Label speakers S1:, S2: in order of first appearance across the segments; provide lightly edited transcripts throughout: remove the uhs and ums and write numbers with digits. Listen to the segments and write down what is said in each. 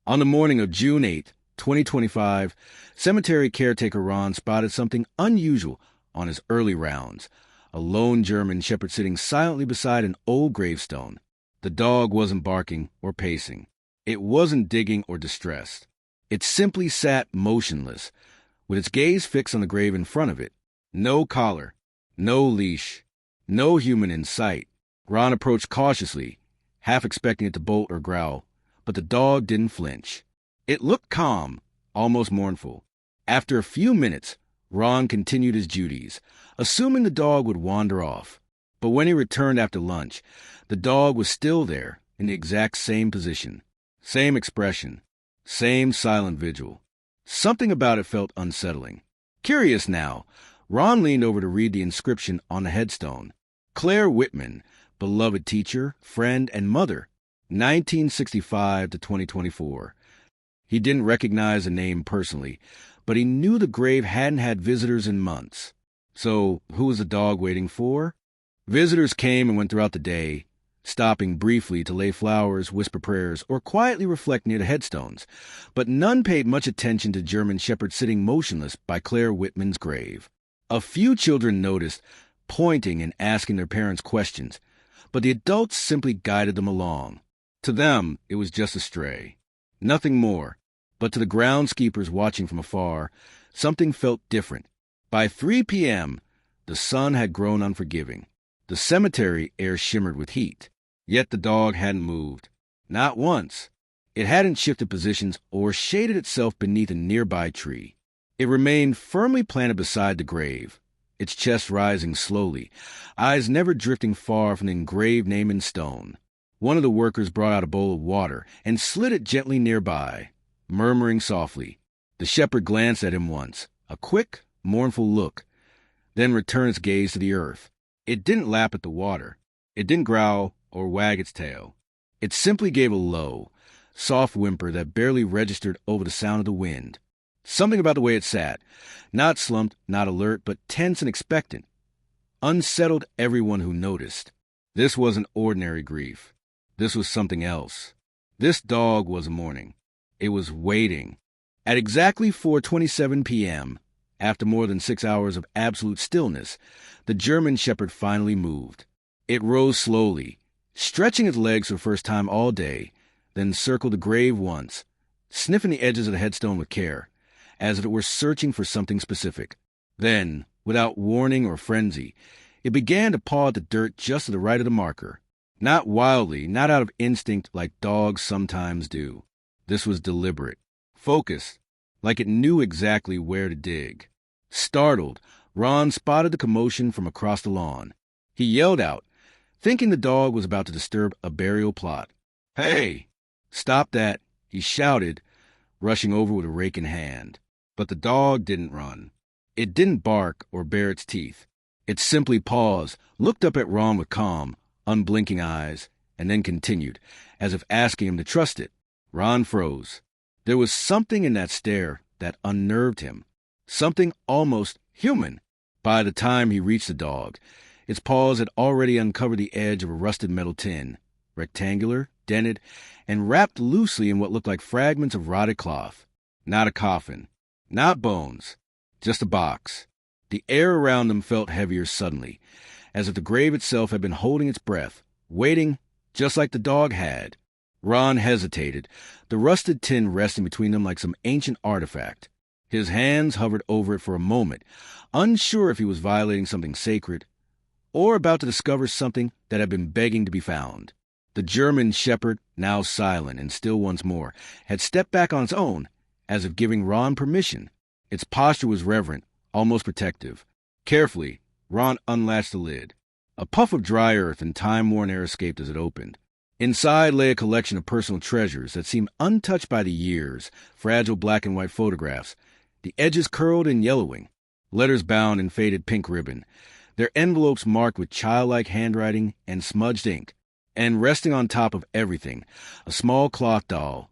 S1: On the morning of June 8, 2025, cemetery caretaker Ron spotted something unusual on his early rounds. A lone German shepherd sitting silently beside an old gravestone. The dog wasn't barking or pacing. It wasn't digging or distressed. It simply sat motionless, with its gaze fixed on the grave in front of it. No collar, no leash, no human in sight. Ron approached cautiously, half expecting it to bolt or growl, but the dog didn't flinch. It looked calm, almost mournful. After a few minutes, Ron continued his duties, assuming the dog would wander off. But when he returned after lunch, the dog was still there, in the exact same position. Same expression. Same silent vigil. Something about it felt unsettling. Curious now, Ron leaned over to read the inscription on the headstone. Claire Whitman, beloved teacher, friend, and mother, 1965 to 2024. He didn't recognize the name personally, but he knew the grave hadn't had visitors in months. So, who was the dog waiting for? Visitors came and went throughout the day, stopping briefly to lay flowers, whisper prayers, or quietly reflect near the headstones, but none paid much attention to German shepherd sitting motionless by Claire Whitman's grave. A few children noticed, pointing and asking their parents questions, but the adults simply guided them along. To them, it was just a stray. Nothing more. But to the groundskeepers watching from afar, something felt different. By 3 p.m., the sun had grown unforgiving. The cemetery air shimmered with heat. Yet the dog hadn't moved. Not once. It hadn't shifted positions or shaded itself beneath a nearby tree. It remained firmly planted beside the grave, its chest rising slowly, eyes never drifting far from the engraved name in stone. One of the workers brought out a bowl of water and slid it gently nearby, murmuring softly. The shepherd glanced at him once, a quick, mournful look, then returned its gaze to the earth. It didn't lap at the water. It didn't growl or wag its tail. It simply gave a low, soft whimper that barely registered over the sound of the wind. Something about the way it sat, not slumped, not alert, but tense and expectant, unsettled everyone who noticed. This wasn't ordinary grief. This was something else. This dog was mourning. It was waiting. At exactly 4:27 p.m., after more than 6 hours of absolute stillness, the German shepherd finally moved. It rose slowly, stretching its legs for the first time all day, then circled the grave once, sniffing the edges of the headstone with care, as if it were searching for something specific. Then, without warning or frenzy, it began to paw at the dirt just to the right of the marker. Not wildly, not out of instinct like dogs sometimes do. This was deliberate, focused, like it knew exactly where to dig. Startled, Ron spotted the commotion from across the lawn. He yelled out, thinking the dog was about to disturb a burial plot. "Hey! Stop that!" he shouted, rushing over with a rake in hand. But the dog didn't run. It didn't bark or bare its teeth. It simply paused, looked up at Ron with calm, unblinking eyes, and then continued, as if asking him to trust it. Ron froze. There was something in that stare that unnerved him. Something almost human. By the time he reached the dog, its paws had already uncovered the edge of a rusted metal tin, rectangular, dented, and wrapped loosely in what looked like fragments of rotted cloth. Not a coffin. Not bones. Just a box. The air around them felt heavier suddenly, as if the grave itself had been holding its breath, waiting, just like the dog had. Ron hesitated, the rusted tin resting between them like some ancient artifact. His hands hovered over it for a moment, unsure if he was violating something sacred, or about to discover something that had been begging to be found. The German shepherd, now silent and still once more, had stepped back on its own, as if giving Ron permission. Its posture was reverent, almost protective. Carefully, Ron unlatched the lid. A puff of dry earth and time-worn air escaped as it opened. Inside lay a collection of personal treasures that seemed untouched by the years, fragile black and white photographs, the edges curled and yellowing, letters bound in faded pink ribbon, their envelopes marked with childlike handwriting and smudged ink, and resting on top of everything, a small cloth doll,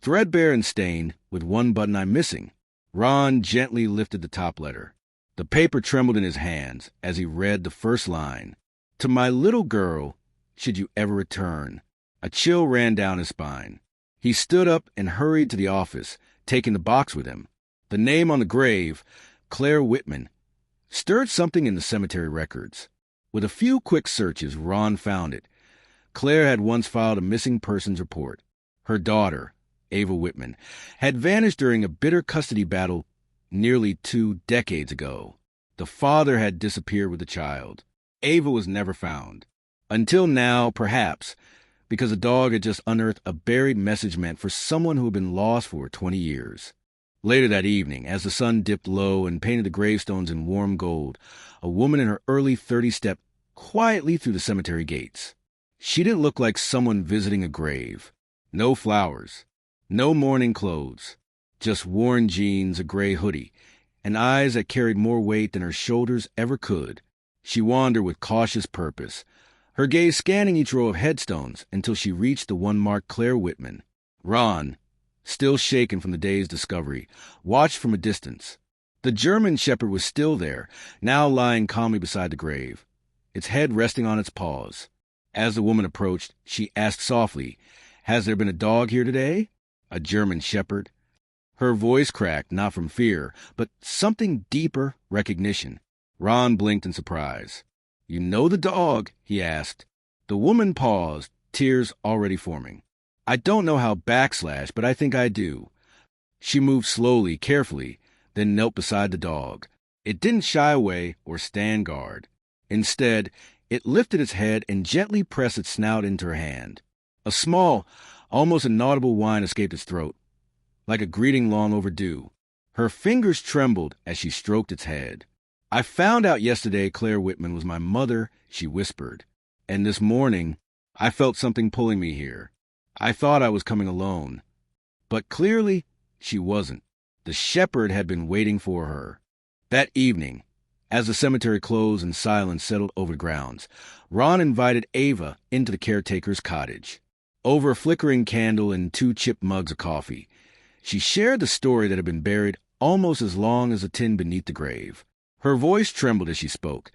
S1: threadbare and stained, with one button eye missing. Ron gently lifted the top letter. The paper trembled in his hands as he read the first line. "To my little girl, should you ever return." A chill ran down his spine. He stood up and hurried to the office, taking the box with him. The name on the grave, Claire Whitman, stirred something in the cemetery records. With a few quick searches, Ron found it. Claire had once filed a missing persons report. Her daughter, Ava Whitman, had vanished during a bitter custody battle nearly 2 decades ago. The father had disappeared with the child. Ava was never found. Until now, perhaps, because a dog had just unearthed a buried message meant for someone who had been lost for 20 years. Later that evening, as the sun dipped low and painted the gravestones in warm gold, a woman in her early 30s stepped quietly through the cemetery gates. She didn't look like someone visiting a grave. No flowers, no mourning clothes, just worn jeans, a gray hoodie, and eyes that carried more weight than her shoulders ever could. She wandered with cautious purpose, her gaze scanning each row of headstones until she reached the one marked Claire Whitman. Ron, still shaken from the day's discovery, watched from a distance. The German shepherd was still there, now lying calmly beside the grave, its head resting on its paws. As the woman approached, she asked softly, "Has there been a dog here today? A German shepherd?" Her voice cracked, not from fear, but something deeper, recognition. Ron blinked in surprise. "You know the dog?" he asked. The woman paused, tears already forming. "I don't know how / but I think I do." She moved slowly, carefully, then knelt beside the dog. It didn't shy away or stand guard. Instead, it lifted its head and gently pressed its snout into her hand. A small, almost inaudible whine escaped its throat, like a greeting long overdue. Her fingers trembled as she stroked its head. "I found out yesterday Claire Whitman was my mother," she whispered. "And this morning, I felt something pulling me here. I thought I was coming alone. But clearly, she wasn't. The shepherd had been waiting for her." That evening, as the cemetery closed and silence settled over the grounds, Ron invited Ava into the caretaker's cottage. Over a flickering candle and 2 chipped mugs of coffee, she shared the story that had been buried almost as long as the tin beneath the grave. Her voice trembled as she spoke,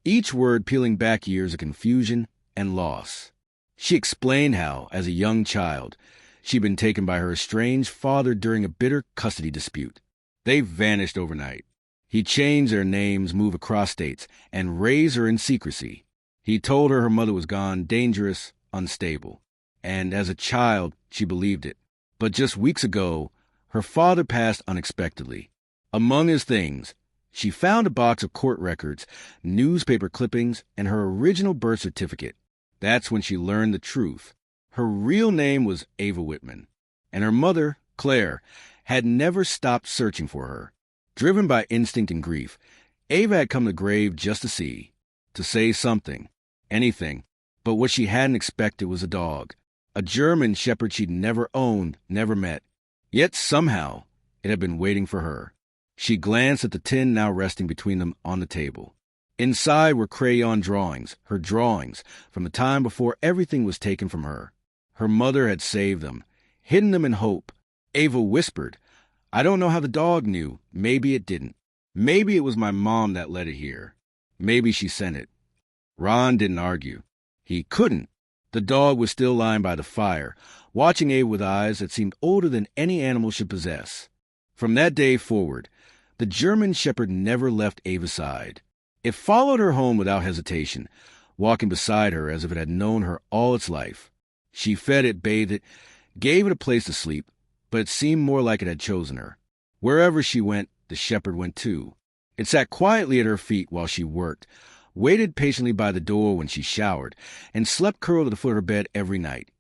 S1: each word peeling back years of confusion and loss. She explained how, as a young child, she'd been taken by her estranged father during a bitter custody dispute. They vanished overnight. He changed their names, moved across states, and raised her in secrecy. He told her mother was gone, dangerous, unstable. And as a child, she believed it. But just weeks ago, her father passed unexpectedly. Among his things, she found a box of court records, newspaper clippings, and her original birth certificate. That's when she learned the truth. Her real name was Ava Whitman, and her mother, Claire, had never stopped searching for her. Driven by instinct and grief, Ava had come to the grave just to say something, anything. But what she hadn't expected was a dog, a German shepherd she'd never owned, never met. Yet somehow, it had been waiting for her. She glanced at the tin now resting between them on the table. Inside were crayon drawings, her drawings, from the time before everything was taken from her. Her mother had saved them, hidden them in hope. Ava whispered, "I don't know how the dog knew. Maybe it didn't. Maybe it was my mom that led it here. Maybe she sent it." Ron didn't argue. He couldn't. The dog was still lying by the fire, watching Ava with eyes that seemed older than any animal should possess. From that day forward, the German shepherd never left Ava's side. It followed her home without hesitation, walking beside her as if it had known her all its life. She fed it, bathed it, gave it a place to sleep, but it seemed more like it had chosen her. Wherever she went, the shepherd went too. It sat quietly at her feet while she worked, waited patiently by the door when she showered, and slept curled at the foot of her bed every night,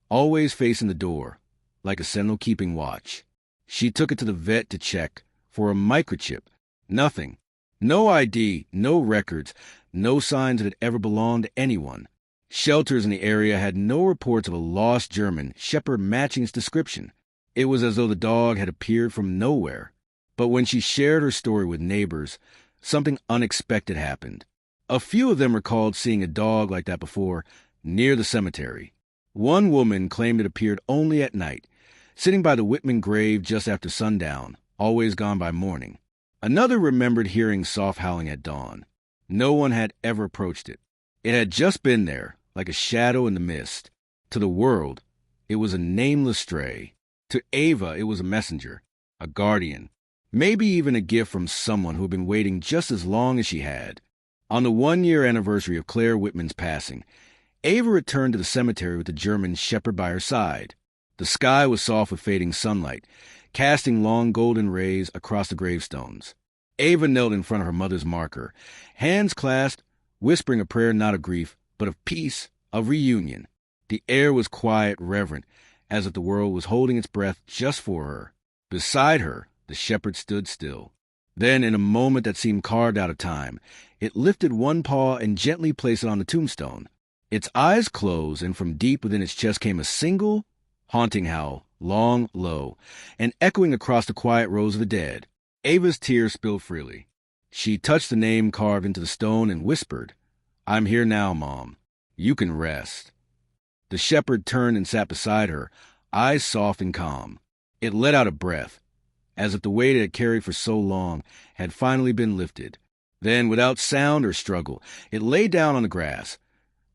S1: always facing the door, like a sentinel keeping watch. She took it to the vet to check for a microchip. Nothing. No ID, no records, no signs that it ever belonged to anyone. Shelters in the area had no reports of a lost German shepherd matching its description. It was as though the dog had appeared from nowhere. But when she shared her story with neighbors, something unexpected happened. A few of them recalled seeing a dog like that before, near the cemetery. One woman claimed it appeared only at night, sitting by the Whitman grave just after sundown, always gone by morning. Another remembered hearing soft howling at dawn. No one had ever approached it. It had just been there, like a shadow in the mist. To the world, It was a nameless stray. To Ava, it was a messenger, a guardian, maybe even a gift from someone who had been waiting just as long as she had. On the 1-year anniversary of Claire Whitman's passing, Ava returned to the cemetery with the German shepherd by her side. The sky was soft with fading sunlight, casting long golden rays across the gravestones. Ava knelt in front of her mother's marker, hands clasped, whispering a prayer not of grief, but of peace, of reunion. The air was quiet, reverent, as if the world was holding its breath just for her. Beside her, the shepherd stood still. Then, in a moment that seemed carved out of time, it lifted one paw and gently placed it on the tombstone. Its eyes closed, and from deep within its chest came a single, haunting howl, long, low, and echoing across the quiet rows of the dead. Ava's tears spilled freely. She touched the name carved into the stone and whispered, "I'm here now, Mom. You can rest." The shepherd turned and sat beside her, eyes soft and calm. It let out a breath, as if the weight it had carried for so long had finally been lifted. Then, without sound or struggle, it lay down on the grass,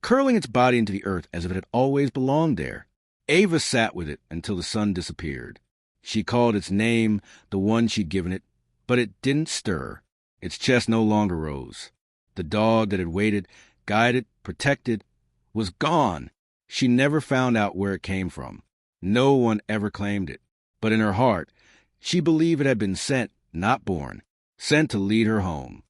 S1: curling its body into the earth as if it had always belonged there. Ava sat with it until the sun disappeared. She called its name, the one she'd given it, but it didn't stir. Its chest no longer rose. The dog that had waited, guided, protected, was gone. She never found out where it came from. No one ever claimed it. But in her heart, she believed it had been sent, not born, sent to lead her home.